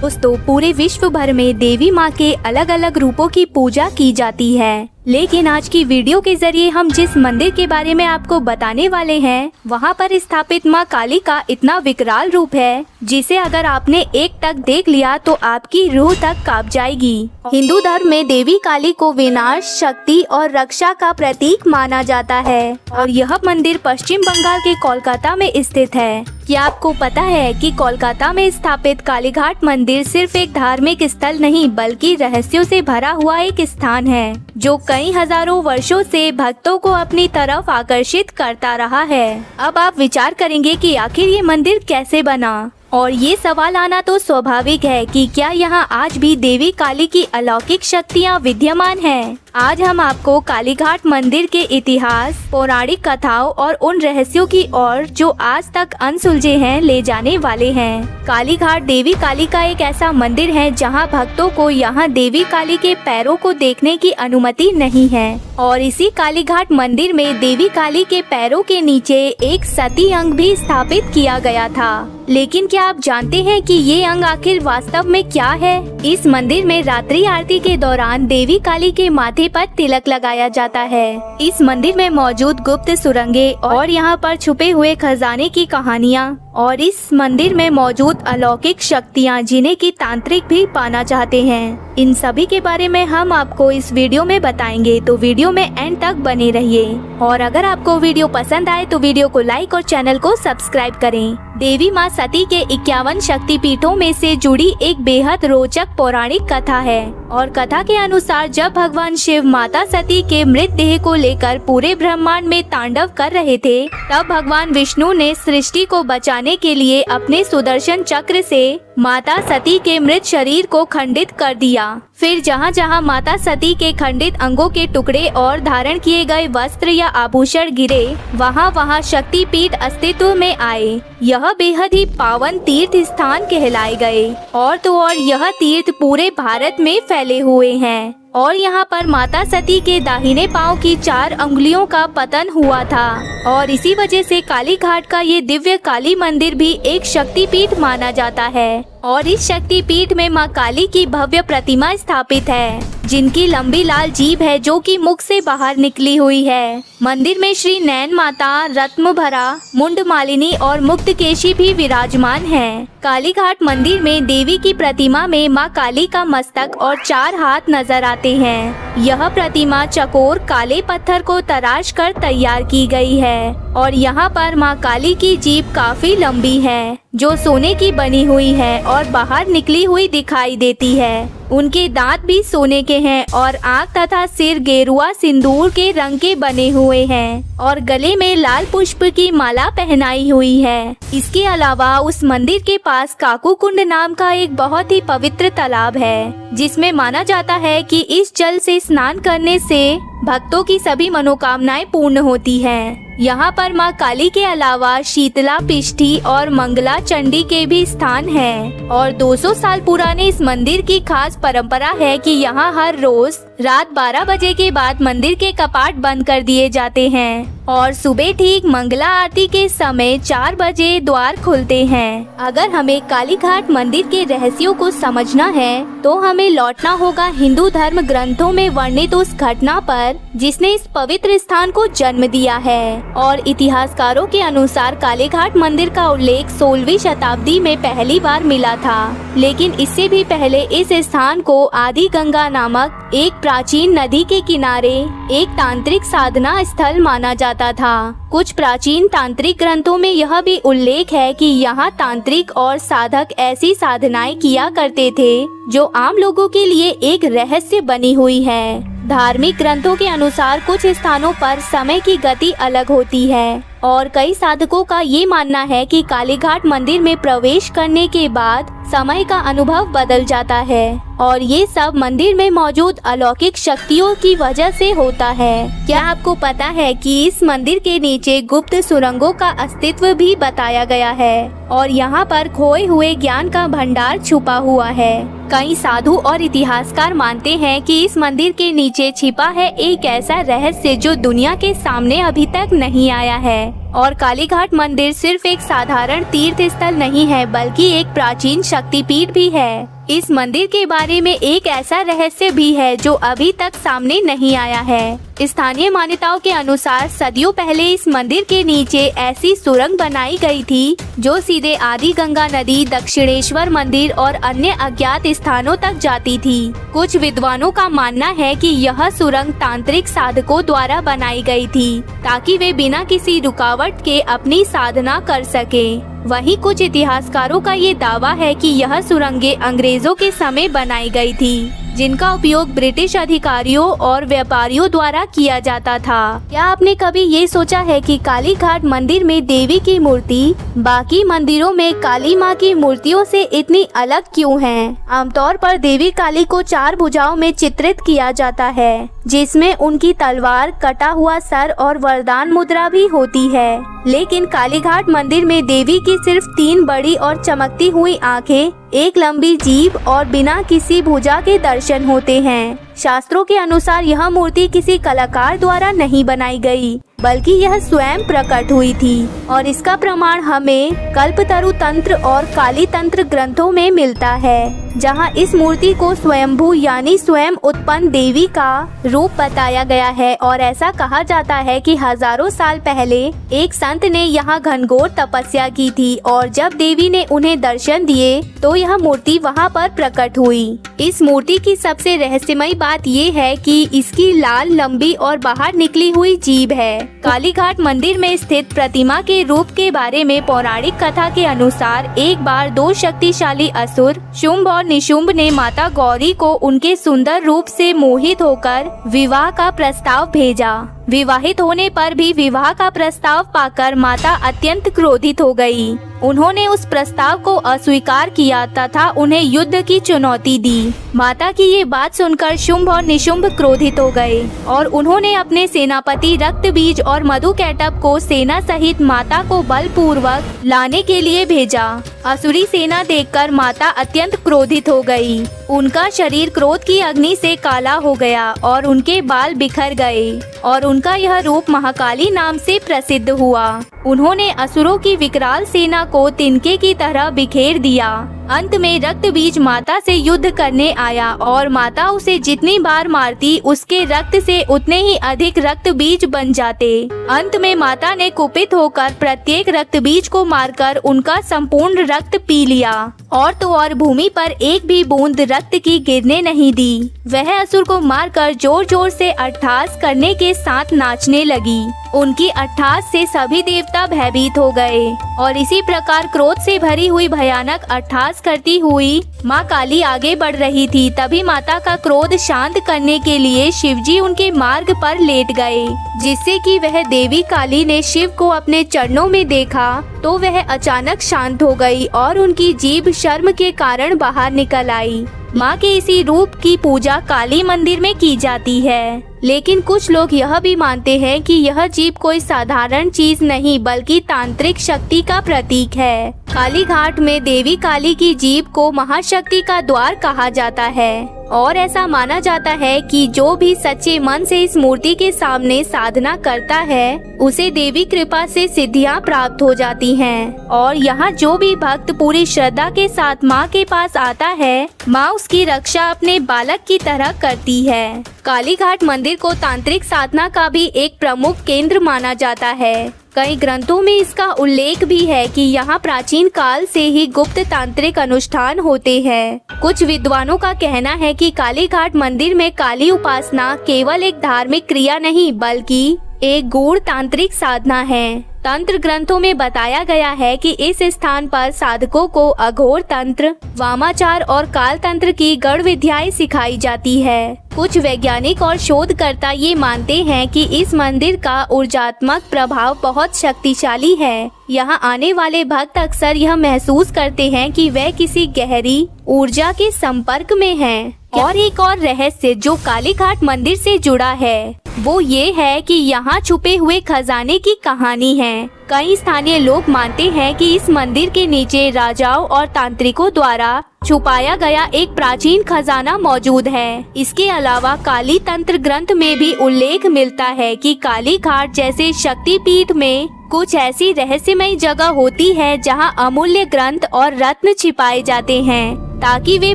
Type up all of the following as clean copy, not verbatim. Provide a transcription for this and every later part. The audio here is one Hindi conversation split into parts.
दोस्तों, पूरे विश्व भर में देवी माँ के अलग अलग रूपों की पूजा की जाती है, लेकिन आज की वीडियो के जरिए हम जिस मंदिर के बारे में आपको बताने वाले हैं, वहाँ पर स्थापित माँ काली का इतना विकराल रूप है जिसे अगर आपने एक टक देख लिया तो आपकी रूह तक कांप जाएगी। हिंदू धर्म में देवी काली को विनाश, शक्ति और रक्षा का प्रतीक माना जाता है और यह मंदिर पश्चिम बंगाल के कोलकाता में स्थित है। क्या आपको पता है कि कोलकाता में स्थापित कालीघाट मंदिर सिर्फ एक धार्मिक स्थल नहीं बल्कि रहस्यों से भरा हुआ एक स्थान है जो कई हजारों वर्षों से भक्तों को अपनी तरफ आकर्षित करता रहा है। अब आप विचार करेंगे कि आखिर ये मंदिर कैसे बना, और ये सवाल आना तो स्वाभाविक है कि क्या यहाँ आज भी देवी काली की अलौकिक शक्तियाँ विद्यमान हैं। आज हम आपको कालीघाट मंदिर के इतिहास, पौराणिक कथाओं और उन रहस्यों की ओर जो आज तक अनसुलझे हैं ले जाने वाले हैं। कालीघाट देवी काली का एक ऐसा मंदिर है जहाँ भक्तों को यहाँ देवी काली के पैरों को देखने की अनुमति नहीं है और इसी कालीघाट मंदिर में देवी काली के पैरों के नीचे एक सती अंग भी स्थापित किया गया था। लेकिन क्या आप जानते हैं कि ये अंग आखिर वास्तव में क्या है? इस मंदिर में रात्रि आरती के दौरान देवी काली के माथे पर तिलक लगाया जाता है। इस मंदिर में मौजूद गुप्त सुरंगें और यहाँ पर छुपे हुए खजाने की कहानियाँ और इस मंदिर में मौजूद अलौकिक शक्तियाँ जिन्हें की तांत्रिक भी पाना चाहते हैं, इन सभी के बारे में हम आपको इस वीडियो में बताएंगे, तो वीडियो में एंड तक बने रहिए। और अगर आपको वीडियो पसंद आए तो वीडियो को लाइक और चैनल को सब्सक्राइब करें। देवी माँ सती के 51 शक्तिपीठों में से जुड़ी एक बेहद रोचक पौराणिक कथा है और कथा के अनुसार जब भगवान शिव माता सती के मृतदेह को लेकर पूरे ब्रह्मांड में तांडव कर रहे थे, तब भगवान विष्णु ने सृष्टि को बचाने के लिए अपने सुदर्शन चक्र से माता सती के मृत शरीर को खंडित कर दिया। फिर जहाँ जहाँ माता सती के खंडित अंगों के टुकड़े और धारण किए गए वस्त्र या आभूषण गिरे, वहाँ वहाँ शक्तिपीठ अस्तित्व में आए। यह बेहद ही पावन तीर्थ स्थान कहलाए गए और तो और यह तीर्थ पूरे भारत में फैले हुए हैं और यहाँ पर माता सती के दाहिने पांव की 4 अंगुलियों का पतन हुआ था और इसी वजह से कालीघाट का ये दिव्य काली मंदिर भी एक शक्तिपीठ माना जाता है। और इस शक्तिपीठ में माँ काली की भव्य प्रतिमा स्थापित है जिनकी लंबी लाल जीभ है जो कि मुख से बाहर निकली हुई है। मंदिर में श्री नैन माता, रत्नभरा, मुंड मालिनी और मुक्तकेशी भी विराजमान हैं। कालीघाट मंदिर में देवी की प्रतिमा में माँ काली का मस्तक और 4 हाथ नजर आते हैं। यह प्रतिमा चकोर काले पत्थर को तराश कर तैयार की गई है और यहाँ पर माँ काली की जीभ काफी लंबी है जो सोने की बनी हुई है और बाहर निकली हुई दिखाई देती है। उनके दांत भी सोने के हैं और आँख तथा सिर गेरुआ सिंदूर के रंग के बने हुए हैं और गले में लाल पुष्प की माला पहनाई हुई है। इसके अलावा उस मंदिर के पास काकू कुंड नाम का एक बहुत ही पवित्र तालाब है जिसमें माना जाता है कि इस जल से स्नान करने से भक्तों की सभी मनोकामनाएं पूर्ण होती हैं। यहाँ पर माँ काली के अलावा शीतला पिष्ठी और मंगला चंडी के भी स्थान हैं और 200 साल पुराने इस मंदिर की खास परंपरा है कि यहाँ हर रोज रात 12 बजे के बाद मंदिर के कपाट बंद कर दिए जाते हैं और सुबह ठीक मंगला आरती के समय 4 बजे द्वार खुलते हैं। अगर हमें कालीघाट मंदिर के रहस्यों को समझना है तो हमें लौटना होगा हिंदू धर्म ग्रंथों में वर्णित उस घटना पर जिसने इस पवित्र स्थान को जन्म दिया है। और इतिहासकारों के अनुसार कालीघाट मंदिर का उल्लेख 16वीं शताब्दी में पहली बार मिला था, लेकिन इससे भी पहले इस स्थान को आदि गंगा नामक एक प्राचीन नदी के किनारे एक तांत्रिक साधना स्थल माना जाता था। कुछ प्राचीन तांत्रिक ग्रंथों में यह भी उल्लेख है कि यहाँ तांत्रिक और साधक ऐसी साधनाएं किया करते थे जो आम लोगों के लिए एक रहस्य बनी हुई है। धार्मिक ग्रंथों के अनुसार कुछ स्थानों पर समय की गति अलग होती है और कई साधकों का ये मानना है कि कालीघाट मंदिर में प्रवेश करने के बाद समय का अनुभव बदल जाता है और ये सब मंदिर में मौजूद अलौकिक शक्तियों की वजह से होता है। क्या आपको पता है कि इस मंदिर के नीचे गुप्त सुरंगों का अस्तित्व भी बताया गया है और यहाँ पर खोए हुए ज्ञान का भंडार छुपा हुआ है। कई साधु और इतिहासकार मानते हैं कि इस मंदिर के नीचे छिपा है एक ऐसा रहस्य जो दुनिया के सामने अभी तक नहीं आया है। और कालीघाट मंदिर सिर्फ एक साधारण तीर्थ स्थल नहीं है, बल्कि एक प्राचीन शक्तिपीठ भी है। इस मंदिर के बारे में एक ऐसा रहस्य भी है जो अभी तक सामने नहीं आया है। स्थानीय मान्यताओं के अनुसार सदियों पहले इस मंदिर के नीचे ऐसी सुरंग बनाई गई थी जो सीधे आदि गंगा नदी, दक्षिणेश्वर मंदिर और अन्य अज्ञात स्थानों तक जाती थी। कुछ विद्वानों का मानना है कि यह सुरंग तांत्रिक साधकों द्वारा बनाई गई थी ताकि वे बिना किसी रुकावट के अपनी साधना कर सके। वहीं कुछ इतिहासकारों का ये दावा है कि यह सुरंगें अंग्रेजों के समय बनाई गई थी, जिनका उपयोग ब्रिटिश अधिकारियों और व्यापारियों द्वारा किया जाता था। क्या आपने कभी ये सोचा है कि कालीघाट मंदिर में देवी की मूर्ति बाकी मंदिरों में काली माँ की मूर्तियों से इतनी अलग क्यों है? आमतौर पर देवी काली को 4 भुजाओं में चित्रित किया जाता है, जिसमें उनकी तलवार, कटा हुआ सर और वरदान मुद्रा भी होती है। लेकिन कालीघाट मंदिर में देवी की सिर्फ 3 बड़ी और चमकती हुई आंखें, एक लंबी जीभ और बिना किसी भुजा के दर्शन होते हैं। शास्त्रों के अनुसार यह मूर्ति किसी कलाकार द्वारा नहीं बनाई गई, बल्कि यह स्वयं प्रकट हुई थी और इसका प्रमाण हमें कल्पतरु तंत्र और काली तंत्र ग्रंथों में मिलता है, जहां इस मूर्ति को स्वयंभू यानी स्वयं उत्पन्न देवी का रूप बताया गया है। और ऐसा कहा जाता है कि हजारों साल पहले एक संत ने यहाँ घनघोर तपस्या की थी और जब देवी ने उन्हें दर्शन दिए तो यह मूर्ति वहाँ पर प्रकट हुई। इस मूर्ति की सबसे रहस्यमय बात ये है कि इसकी लाल, लंबी और बाहर निकली हुई जीभ है। कालीघाट मंदिर में स्थित प्रतिमा के रूप के बारे में पौराणिक कथा के अनुसार एक बार 2 शक्तिशाली असुर शुंभ और निशुंभ ने माता गौरी को उनके सुंदर रूप से मोहित होकर विवाह का प्रस्ताव भेजा। विवाहित होने पर भी विवाह का प्रस्ताव पाकर माता अत्यंत क्रोधित हो गई। उन्होंने उस प्रस्ताव को अस्वीकार किया तथा उन्हें युद्ध की चुनौती दी। माता की ये बात सुनकर शुंभ और निशुंभ क्रोधित हो गए और उन्होंने अपने सेनापति रक्तबीज और मधुकैटभ को सेना सहित माता को बलपूर्वक लाने के लिए भेजा। असुरी सेना देखकर माता अत्यंत क्रोधित हो गई। उनका शरीर क्रोध की अग्नि से काला हो गया और उनके बाल बिखर गए और उनका यह रूप महाकाली नाम से प्रसिद्ध हुआ। उन्होंने असुरों की विकराल सेना को तिनके की तरह बिखेर दिया। अंत में रक्तबीज माता से युद्ध करने आया और माता उसे जितनी बार मारती उसके रक्त से उतने ही अधिक रक्तबीज बन जाते। अंत में माता ने कुपित होकर प्रत्येक रक्तबीज को मारकर उनका संपूर्ण रक्त पी लिया और तो और भूमि पर एक भी बूंद रक्त की गिरने नहीं दी। वह असुर को मारकर जोर जोर से अट्टहास करने के साथ नाचने लगी। उनकी अट्टहास से सभी देवता भयभीत हो गए और इसी प्रकार क्रोध से भरी हुई भयानक अट्टहास करती हुई माँ काली आगे बढ़ रही थी। तभी माता का क्रोध शांत करने के लिए शिवजी उनके मार्ग पर लेट गए, जिससे कि वह देवी काली ने शिव को अपने चरणों में देखा तो वह अचानक शांत हो गई और उनकी जीभ शर्म के कारण बाहर निकल आई। माँ के इसी रूप की पूजा काली मंदिर में की जाती है। लेकिन कुछ लोग यह भी मानते हैं कि यह जीभ कोई साधारण चीज नहीं बल्कि तांत्रिक शक्ति का प्रतीक है। कालीघाट में देवी काली की जीभ को महाशक्ति का द्वार कहा जाता है और ऐसा माना जाता है कि जो भी सच्चे मन से इस मूर्ति के सामने साधना करता है उसे देवी कृपा से सिद्धियां प्राप्त हो जाती हैं। और यहाँ जो भी भक्त पूरी श्रद्धा के साथ माँ के पास आता है, माँ उसकी रक्षा अपने बालक की तरह करती है। कालीघाट मंदिर को तांत्रिक साधना का भी एक प्रमुख केंद्र माना जाता है। कई ग्रंथों में इसका उल्लेख भी है कि यहाँ प्राचीन काल से ही गुप्त तांत्रिक अनुष्ठान होते हैं। कुछ विद्वानों का कहना है कि कालीघाट मंदिर में काली उपासना केवल एक धार्मिक क्रिया नहीं बल्कि एक गूढ़ तांत्रिक साधना है। तंत्र ग्रंथों में बताया गया है कि इस स्थान पर साधकों को अघोर तंत्र, वामाचार और काल तंत्र की गढ़ विद्याएं सिखाई जाती है। कुछ वैज्ञानिक और शोधकर्ता ये मानते हैं कि इस मंदिर का ऊर्जात्मक प्रभाव बहुत शक्तिशाली है। यहाँ आने वाले भक्त अक्सर यह महसूस करते हैं कि वे किसी गहरी ऊर्जा के संपर्क में हैं। और एक और रहस्य जो कालीघाट मंदिर से जुड़ा है वो ये है कि यहाँ छुपे हुए खजाने की कहानी है। कई स्थानीय लोग मानते हैं कि इस मंदिर के नीचे राजाओं और तांत्रिकों द्वारा छुपाया गया एक प्राचीन खजाना मौजूद है। इसके अलावा काली तंत्र ग्रंथ में भी उल्लेख मिलता है कि काली घाट जैसे शक्तिपीठ में कुछ ऐसी रहस्यमयी जगह होती है जहां अमूल्य ग्रंथ और रत्न छिपाए जाते हैं ताकि वे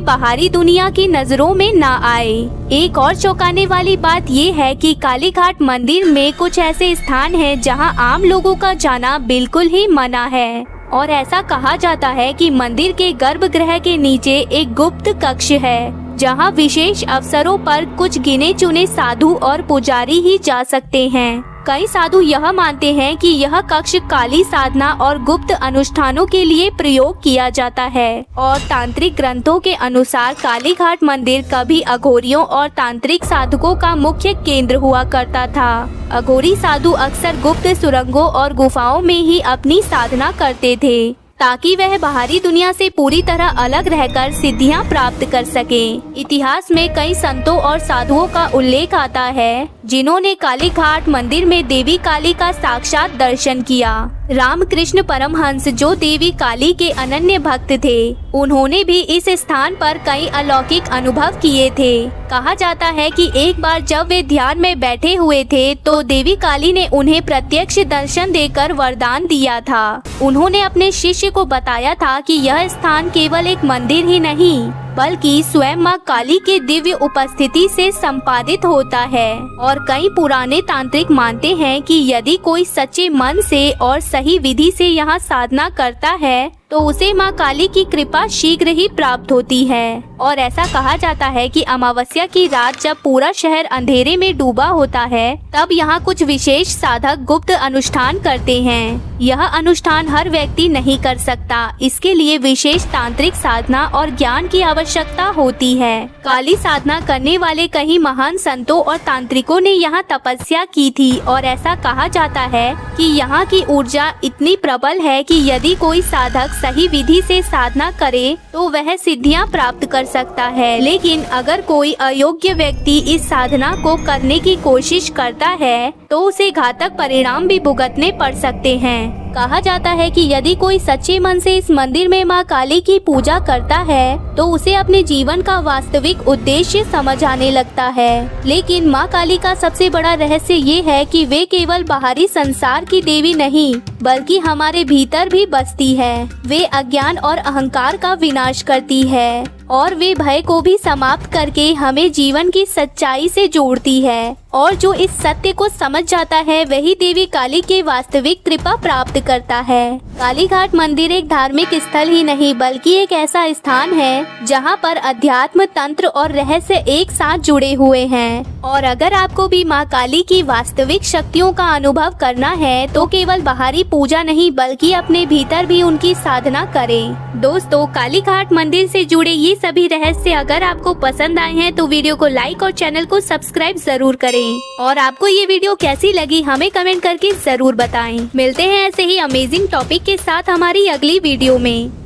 बाहरी दुनिया की नजरों में न आए। एक और चौंकाने वाली बात ये है कि काली घाट मंदिर में कुछ ऐसे स्थान हैं जहां आम लोगों का जाना बिल्कुल ही मना है और ऐसा कहा जाता है कि मंदिर के गर्भगृह के नीचे एक गुप्त कक्ष है जहां विशेष अवसरों पर कुछ गिने चुने साधु और पुजारी ही जा सकते हैं। कई साधु यह मानते हैं कि यह कक्ष काली साधना और गुप्त अनुष्ठानों के लिए प्रयोग किया जाता है और तांत्रिक ग्रंथों के अनुसार काली घाट मंदिर कभी अघोरियों और तांत्रिक साधकों का मुख्य केंद्र हुआ करता था। अघोरी साधु अक्सर गुप्त सुरंगों और गुफाओं में ही अपनी साधना करते थे ताकि वह बाहरी दुनिया से पूरी तरह अलग रहकर सिद्धियां प्राप्त कर सके। इतिहास में कई संतों और साधुओं का उल्लेख आता है जिन्होंने काली घाट मंदिर में देवी काली का साक्षात दर्शन किया। रामकृष्ण परमहंस जो देवी काली के अनन्य भक्त थे, उन्होंने भी इस स्थान पर कई अलौकिक अनुभव किए थे। कहा जाता है कि एक बार जब वे ध्यान में बैठे हुए थे तो देवी काली ने उन्हें प्रत्यक्ष दर्शन देकर वरदान दिया था। उन्होंने अपने शिष्य को बताया था कि यह स्थान केवल एक मंदिर ही नहीं बल्कि स्वयं मां काली के दिव्य उपस्थिति से संपादित होता है और कई पुराने तांत्रिक मानते हैं कि यदि कोई सच्चे मन से और सही विधि से यहाँ साधना करता है तो उसे मां काली की कृपा शीघ्र ही प्राप्त होती है। और ऐसा कहा जाता है कि अमावस्या की रात जब पूरा शहर अंधेरे में डूबा होता है तब यहाँ कुछ विशेष साधक गुप्त अनुष्ठान करते हैं। यह अनुष्ठान हर व्यक्ति नहीं कर सकता, इसके लिए विशेष तांत्रिक साधना और ज्ञान की आवश्यकता होती है। काली साधना करने वाले कई महान संतों और तांत्रिकों ने यहाँ तपस्या की थी और ऐसा कहा जाता है कि यहाँ की ऊर्जा इतनी प्रबल है कि यदि कोई साधक सही विधि से साधना करे तो वह सिद्धियां प्राप्त कर सकता है। लेकिन अगर कोई अयोग्य व्यक्ति इस साधना को करने की कोशिश करता है तो उसे घातक परिणाम भी भुगतने पड़ सकते हैं। कहा जाता है कि यदि कोई सच्चे मन से इस मंदिर में मां काली की पूजा करता है तो उसे अपने जीवन का वास्तविक उद्देश्य समझ आने लगता है। लेकिन मां काली का सबसे बड़ा रहस्य ये है कि वे केवल बाहरी संसार की देवी नहीं बल्कि हमारे भीतर भी बसती है। वे अज्ञान और अहंकार का विनाश करती है और वे भय को भी समाप्त करके हमें जीवन की सच्चाई से जोड़ती है और जो इस सत्य को समझ जाता है वही देवी काली के वास्तविक कृपा प्राप्त करता है। काली घाट मंदिर एक धार्मिक स्थल ही नहीं बल्कि एक ऐसा स्थान है जहां पर अध्यात्म, तंत्र और रहस्य एक साथ जुड़े हुए हैं। और अगर आपको भी मां काली की वास्तविक शक्तियों का अनुभव करना है तो केवल बाहरी पूजा नहीं बल्कि अपने भीतर भी उनकी साधना करें। दोस्तों, काली घाट मंदिर से जुड़े ये सभी रहस्य अगर आपको पसंद आए हैं तो वीडियो को लाइक और चैनल को सब्सक्राइब जरूर करें। और आपको ये वीडियो कैसी लगी हमें कमेंट करके जरूर बताएं। मिलते हैं ऐसे ही अमेजिंग टॉपिक के साथ हमारी अगली वीडियो में।